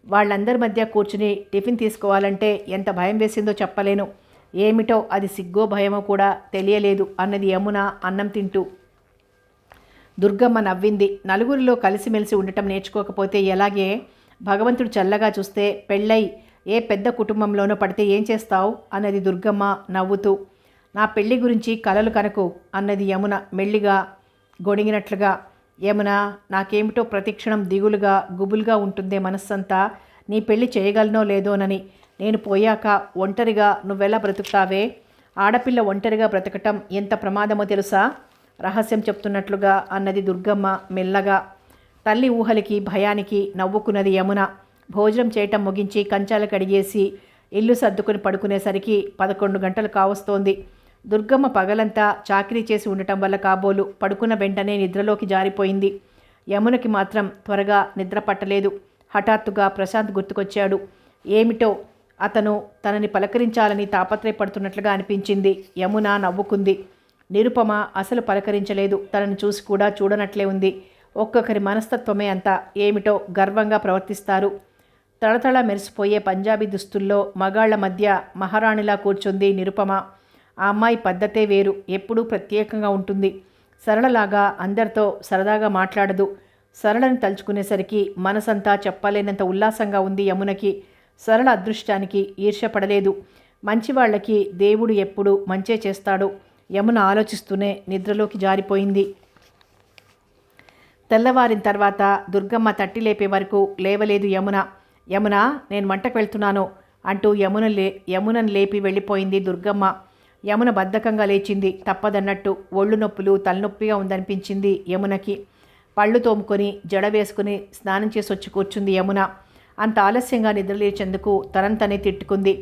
వాళ్ళందరి మధ్య కూర్చుని టిఫిన్ తీసుకోవాలంటే ఎంత భయం వేసిందో చెప్పలేను. ఏమిటో అది సిగ్గో భయమో కూడా తెలియలేదు అన్నది యమున అన్నం తింటూ. దుర్గమ్మ నవ్వింది. నలుగురిలో కలిసిమెలిసి ఉండటం నేర్చుకోకపోతే ఎలాగే? భగవంతుడు చల్లగా చూస్తే పెళ్ళై ఏ పెద్ద కుటుంబంలోనో పడితే ఏం చేస్తావు అన్నది దుర్గమ్మ నవ్వుతూ. నా పెళ్లి గురించి కలలు కనకు అన్నది యమున మెల్లిగా గొణిగినట్లుగా. యమున, నాకేమిటో ప్రతిక్షణం దిగులుగా గుబులుగా ఉంటుందే మనస్సంతా. నీ పెళ్లి చేయగలనో లేదోనని. నేను పోయాక ఒంటరిగా నువ్వెలా బ్రతుకుతావే? ఆడపిల్ల ఒంటరిగా బ్రతకటం ఎంత ప్రమాదమో తెలుసా? రహస్యం చెప్తున్నట్లుగా అన్నది దుర్గమ్మ మెల్లగా. తల్లి ఊహలకి భయానికి నవ్వుకున్నది యమున. భోజనం చేయటం ముగించి కంచాలు కడిగేసి ఇల్లు సర్దుకుని పడుకునేసరికి 11 గంటలు కావస్తోంది. దుర్గమ్మ పగలంతా చాకిరీ చేసి ఉండటం వల్ల కాబోలు పడుకున్న వెంటనే నిద్రలోకి జారిపోయింది. యమునకి మాత్రం త్వరగా నిద్ర పట్టలేదు. హఠాత్తుగా ప్రశాంత్ గుర్తుకొచ్చాడు. ఏమిటో అతను తనని పలకరించాలని తాపత్రయపడుతున్నట్లుగా అనిపించింది. యమున నవ్వుకుంది. నిరుపమ అసలు పలకరించలేదు. తనని చూసి కూడా చూడనట్లే ఉంది. ఒక్కొక్కరి మనస్తత్వమే అంత. ఏమిటో గర్వంగా ప్రవర్తిస్తారు. తళతళ మెరిసిపోయే పంజాబీ దుస్తుల్లో మగాళ్ల మధ్య మహారాణిలా కూర్చుంది నిరుపమ. ఆ అమ్మాయి పద్ధతే వేరు. ఎప్పుడూ ప్రత్యేకంగా ఉంటుంది. సరళలాగా అందరితో సరదాగా మాట్లాడదు. సరళని తలుచుకునేసరికి మనసంతా చెప్పలేనంత ఉల్లాసంగా ఉంది యమునకి. సరళ అదృష్టానికి ఈర్ష్యపడలేదు. మంచివాళ్లకి దేవుడు ఎప్పుడు మంచే చేస్తాడు. యమున ఆలోచిస్తూనే నిద్రలోకి జారిపోయింది. తెల్లవారిన తర్వాత దుర్గమ్మ తట్టి లేపే వరకు లేవలేదు యమున. యమున, నేను వంటకు వెళ్తున్నాను అంటూ యమునను లేపి వెళ్ళిపోయింది దుర్గమ్మ. యమున బద్ధకంగా లేచింది. తప్పదన్నట్టు ఒళ్ళు నొప్పులు తలనొప్పిగా ఉందనిపించింది యమునకి. పళ్ళు తోముకొని జడ వేసుకుని స్నానం చేసి వచ్చి కూర్చుంది యమున. అంత ఆలస్యంగా నిద్రలేచేందుకు తనని తిట్టుకుంది.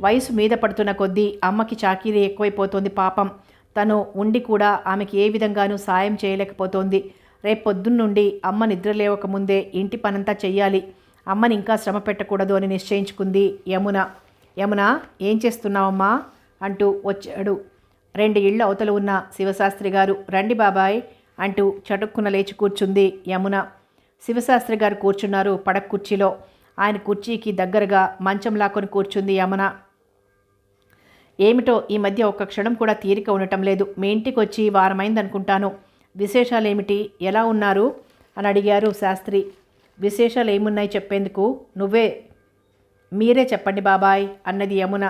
వయసు మీద పడుతున్న కొద్దీ అమ్మకి చాకరీ ఎక్కువైపోతోంది పాపం. తను ఉండి కూడా ఆమెకి ఏ విధంగానూ సాయం చేయలేకపోతోంది. రేపొద్దున్నుండి అమ్మ నిద్ర లేవకముందే ఇంటి పనంతా చెయ్యాలి. అమ్మని ఇంకా శ్రమ పెట్టకూడదు అని నిశ్చయించుకుంది యమున. యమున, ఏం చేస్తున్నావమ్మా అంటూ వచ్చాడు 2 ఇళ్ల అవతల ఉన్న శివశాస్త్రి గారు. రండి బాబాయ్ అంటూ చటుక్కున లేచి కూర్చుంది యమున. శివశాస్త్రి గారు కూర్చున్నారు పడక కుర్చీలో. ఆయన కుర్చీకి దగ్గరగా మంచం లాక్కొని కూర్చుంది యమున. ఏమిటో ఈ మధ్య ఒక్క క్షణం కూడా తీరిక ఉండటం లేదు. మీ ఇంటికి వచ్చి వారమైందనుకుంటాను. విశేషాలేమిటి? ఎలా ఉన్నారు అని అడిగారు శాస్త్రి. విశేషాలు ఏమున్నాయి చెప్పేందుకు? మీరే చెప్పండి బాబాయ్ అన్నది యమున.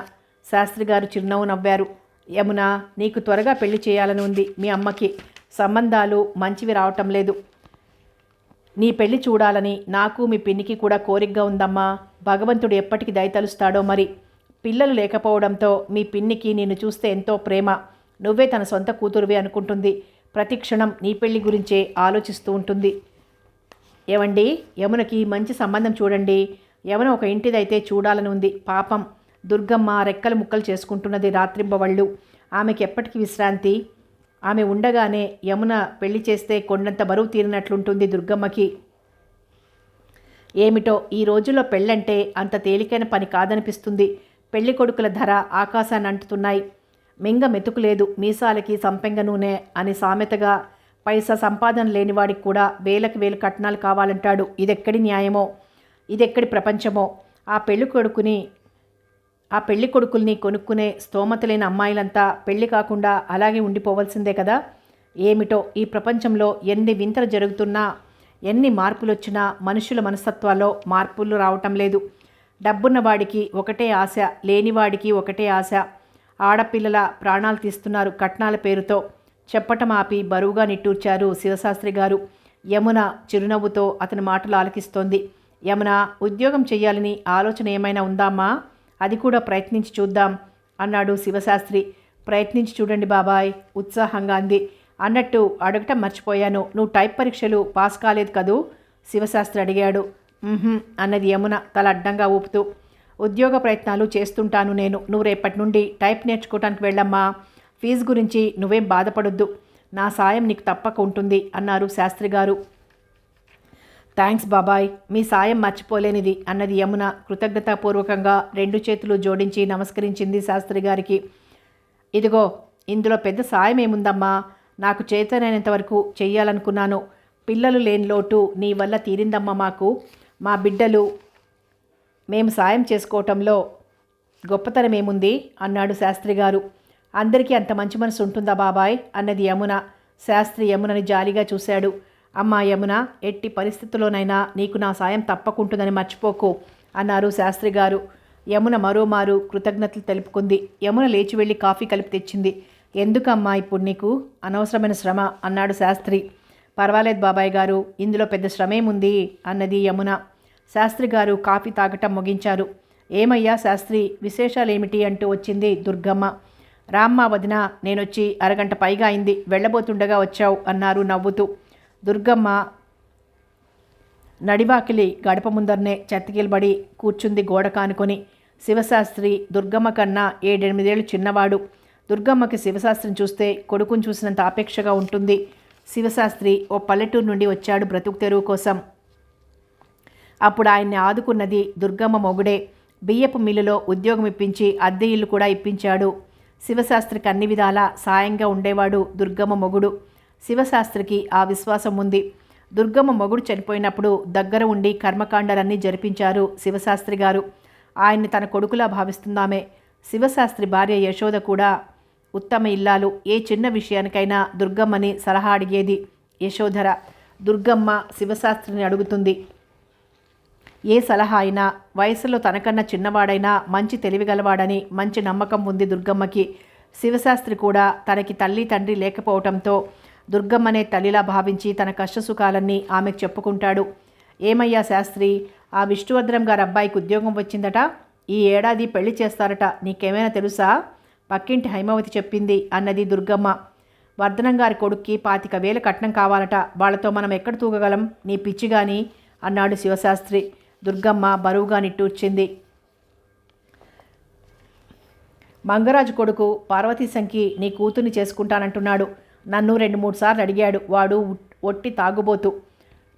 శాస్త్రి గారు చిరునవ్వు నవ్వారు. యమున, నీకు త్వరగా పెళ్లి చేయాలని ఉంది మీ అమ్మకి. సంబంధాలు మంచివి రావటం లేదు. నీ పెళ్లి చూడాలని నాకు మీ పిన్నికి కూడా కోరికగా ఉందమ్మా. భగవంతుడు ఎప్పటికి దయతలుస్తాడో మరి. పిల్లలు లేకపోవడంతో మీ పిన్నికి నిన్ను చూస్తే ఎంతో ప్రేమ. నువ్వే తన సొంత కూతురువి అనుకుంటుంది. ప్రతి క్షణం నీ పెళ్లి గురించే ఆలోచిస్తూ ఉంటుంది. ఏవండి, యమునకి మంచి సంబంధం చూడండి. యమున ఒక ఇంటిదైతే చూడాలని ఉంది. పాపం దుర్గమ్మ రెక్కలు ముక్కలు చేసుకుంటున్నది రాత్రింబవళ్ళు. ఆమెకి ఎప్పటికీ విశ్రాంతి. ఆమె ఉండగానే యమున పెళ్లి చేస్తే కొండంత బరువు తీరినట్లుంటుంది దుర్గమ్మకి. ఏమిటో ఈ రోజుల్లో పెళ్ళంటే అంత తేలికైన పని కాదనిపిస్తుంది. పెళ్లి కొడుకుల ధర ఆకాశాన్ని అంటుతున్నాయి. మింగ మెతుకులేదు మీసాలకి సంపెంగ నూనె అని సామెతగా పైసా సంపాదన లేనివాడికి కూడా వేలకు వేలు కట్నాలు కావాలంటాడు. ఇదెక్కడి న్యాయమో, ఇదెక్కడి ప్రపంచమో. ఆ పెళ్లి కొడుకుల్ని కొనుక్కునే స్తోమత లేని అమ్మాయిలంతా పెళ్లి కాకుండా అలాగే ఉండిపోవలసిందే కదా. ఏమిటో ఈ ప్రపంచంలో ఎన్ని వింతలు జరుగుతున్నా, ఎన్ని మార్పులు వచ్చినా మనుషుల మనస్తత్వాల్లో మార్పులు రావటం లేదు. డబ్బున్న వాడికి ఒకటే ఆశ, లేనివాడికి ఒకటే ఆశ. ఆడపిల్లల ప్రాణాలు తీస్తున్నారు కట్నాల పేరుతో. చెప్పటం ఆపి బరువుగా నిట్టూర్చారు శివశాస్త్రి గారు. యమున చిరునవ్వుతో అతని మాటలు ఆలకిస్తోంది. యమున, ఉద్యోగం చెయ్యాలని ఆలోచన ఏమైనా ఉందామా? అది కూడా ప్రయత్నించి చూద్దాం అన్నాడు శివశాస్త్రి. ప్రయత్నించి చూడండి బాబాయ్, ఉత్సాహంగా అంది. అన్నట్టు అడగటం మర్చిపోయాను, నువ్వు టైప్ పరీక్షలు పాస్ కాలేదు కదూ? శివశాస్త్రి అడిగాడు. అన్నది యమున తల అడ్డంగా ఊపుతూ. ఉద్యోగ ప్రయత్నాలు చేస్తుంటాను నేను. నువ్వు రేపటి నుండి టైప్ నేర్చుకోవటానికి వెళ్ళమ్మా. ఫీజు గురించి నువ్వేం బాధపడొద్దు. నా సాయం నీకు తప్పక ఉంటుంది అన్నారు శాస్త్రి గారు. థ్యాంక్స్ బాబాయ్, మీ సాయం మర్చిపోలేనిది అన్నది యమున కృతజ్ఞతాపూర్వకంగా 2 చేతులు జోడించి నమస్కరించింది శాస్త్రి గారికి. ఇదిగో, ఇందులో పెద్ద సాయం ఏముందమ్మా? నాకు చేతనైనంత వరకు చెయ్యాలనుకున్నాను. పిల్లలు లేని లోటు నీ వల్ల తీరిందమ్మా మాకు. మా బిడ్డలు మేము సాయం చేసుకోవటంలో గొప్పతనం ఏముంది అన్నాడు శాస్త్రి గారు. అందరికీ అంత మంచి మనసు ఉంటుందా బాబాయ్ అన్నది యమున. శాస్త్రి యమునని జాలిగా చూశాడు. అమ్మా యమున, ఎట్టి పరిస్థితుల్లోనైనా నీకు నా సాయం తప్పకుంటుందని మర్చిపోకు అన్నారు శాస్త్రి గారు. యమున మరోమారు కృతజ్ఞతలు తెలుపుకుంది. యమున లేచి వెళ్ళి కాఫీ కలిపి తెచ్చింది. ఎందుకమ్మా ఇప్పుడు నీకు అనవసరమైన శ్రమ అన్నాడు శాస్త్రి. పర్వాలేదు బాబాయ్ గారు, ఇందులో పెద్ద శ్రమేముంది అన్నది యమున. శాస్త్రి గారు కాఫీ తాగటం ముగించారు. ఏమయ్యా శాస్త్రి, విశేషాలేమిటి అంటూ వచ్చింది దుర్గమ్మ. రామ్మ వదిన, నేనొచ్చి అరగంట పైగా అయింది, వెళ్ళబోతుండగా వచ్చావు అన్నారు నవ్వుతూ. దుర్గమ్మ నడివాకిలి గడప ముందరనే చెత్తగిలబడి కూర్చుంది గోడ కానుకొని. శివశాస్త్రి దుర్గమ్మ కన్నా 7-8 ఏళ్ళు చిన్నవాడు. దుర్గమ్మకి శివశాస్త్రిని చూస్తే కొడుకుని చూసినంత ఆపేక్షగా ఉంటుంది. శివశాస్త్రి ఓ పల్లెటూరు నుండి వచ్చాడు బ్రతుకు తెరువు కోసం. అప్పుడు ఆయన్ని ఆదుకున్నది దుర్గమ్మ మొగుడే. బియ్యపు మిల్లులో ఉద్యోగం ఇప్పించి అద్దె ఇల్లు కూడా ఇప్పించాడు. శివశాస్త్రికి అన్ని విధాలా సాయంగా ఉండేవాడు దుర్గమ్మ మొగుడు. శివశాస్త్రికి ఆ విశ్వాసం ఉంది. దుర్గమ్మ మొగుడు చనిపోయినప్పుడు దగ్గర ఉండి కర్మకాండాలన్నీ జరిపించారు శివశాస్త్రి గారు. ఆయన్ని తన కొడుకులా భావిస్తుందామే. శివశాస్త్రి భార్య యశోద కూడా ఉత్తమ ఇల్లాలు. ఏ చిన్న విషయానికైనా దుర్గమ్మని సలహా అడిగేది యశోధర. దుర్గమ్మ శివశాస్త్రిని అడుగుతుంది. ఏ సలహా అయినా వయసులో తనకన్నా చిన్నవాడైనా మంచి తెలివిగలవాడని మంచి నమ్మకం ఉంది దుర్గమ్మకి. శివశాస్త్రి కూడా తనకి తల్లి తండ్రి లేకపోవటంతో దుర్గమ్మనే తల్లిలా భావించి తన కష్టసుఖాలన్నీ ఆమెకు చెప్పుకుంటాడు. ఏమయ్యా శాస్త్రి, ఆ విష్ణువర్ధనం గారి అబ్బాయికి ఉద్యోగం వచ్చిందట, ఈ ఏడాది పెళ్లి చేస్తారట, నీకేమైనా తెలుసా? పక్కింటి హైమవతి చెప్పింది అన్నది దుర్గమ్మ. వర్ధనం గారి కొడుక్కి 25,000 కట్నం కావాలట, వాళ్ళతో మనం ఎక్కడ తూగగలం, నీ పిచ్చిగాని అన్నాడు శివశాస్త్రి. దుర్గమ్మ బరువుగా నిట్టూర్చింది. మంగరాజు కొడుకు పార్వతీశంకి నీ కూతుర్ని చేసుకుంటానంటున్నాడు. నన్ను 2-3 సార్లు అడిగాడు. వాడు ఒట్టి తాగుబోతు.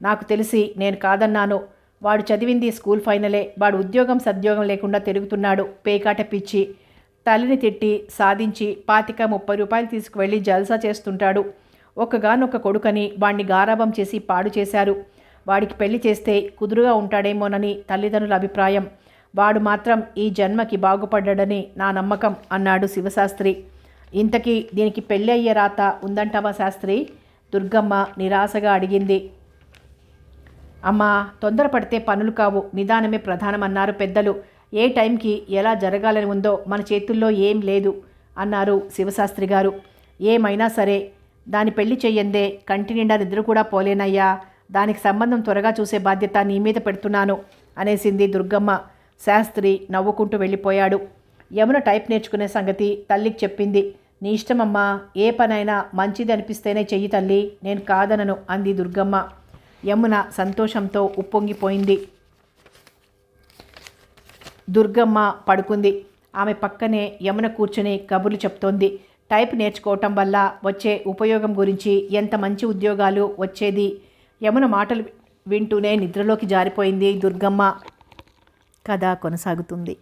నాకు తెలిసి నేను కాదన్నాను. వాడు చదివింది స్కూల్ ఫైనలే. వాడు ఉద్యోగం సద్యోగం లేకుండా తిరుగుతున్నాడు. పేకాట పిచ్చి. తల్లిని తిట్టి సాధించి 25-30 రూపాయలు తీసుకువెళ్ళి జల్సా చేస్తుంటాడు. ఒక్కగానొక్క కొడుకని వాణ్ణి గారాబం చేసి పాడు చేశారు. వాడికి పెళ్లి చేస్తే కుదురుగా ఉంటాడేమోనని తల్లిదండ్రుల అభిప్రాయం. వాడు మాత్రం ఈ జన్మకి బాగుపడ్డాడని నా నమ్మకం అన్నాడు శివశాస్త్రి. ఇంతకీ దీనికి పెళ్ళి అయ్యే రాత ఉందంటావా శాస్త్రి? దుర్గమ్మ నిరాశగా అడిగింది. అమ్మా, తొందరపడితే పనులు కావు, నిదానమే ప్రధానమన్నారు పెద్దలు. ఏ టైంకి ఎలా జరగాలని ఉందో మన చేతుల్లో ఏం లేదు అన్నారు శివశాస్త్రి గారు. ఏమైనా సరే దాని పెళ్లి చెయ్యందే కంటి నిండా నిద్ర కూడా పోలేనయ్యా. దానికి సంబంధం త్వరగా చూసే బాధ్యత నీ మీద పెడుతున్నాను అనేసింది దుర్గమ్మ. శాస్త్రి నవ్వుకుంటూ వెళ్ళిపోయాడు. యమున టైప్ నేర్చుకునే సంగతి తల్లికి చెప్పింది. నీ ఇష్టమమ్మా, ఏ పనైనా మంచిది అనిపిస్తేనే చెయ్యి తల్లి, నేను కాదనను అంది దుర్గమ్మ. యమున సంతోషంతో ఉప్పొంగిపోయింది. దుర్గమ్మ పడుకుంది. ఆమె పక్కనే యమున కూర్చుని కబుర్లు చెప్తోంది. టైప్ నేర్చుకోవటం వల్ల వచ్చే ఉపయోగం గురించి, ఎంత మంచి ఉద్యోగాలు వచ్చేది. యమున మాటలు వింటూనే నిద్రలోకి జారిపోయింది దుర్గమ్మ. కథ కొనసాగుతుంది.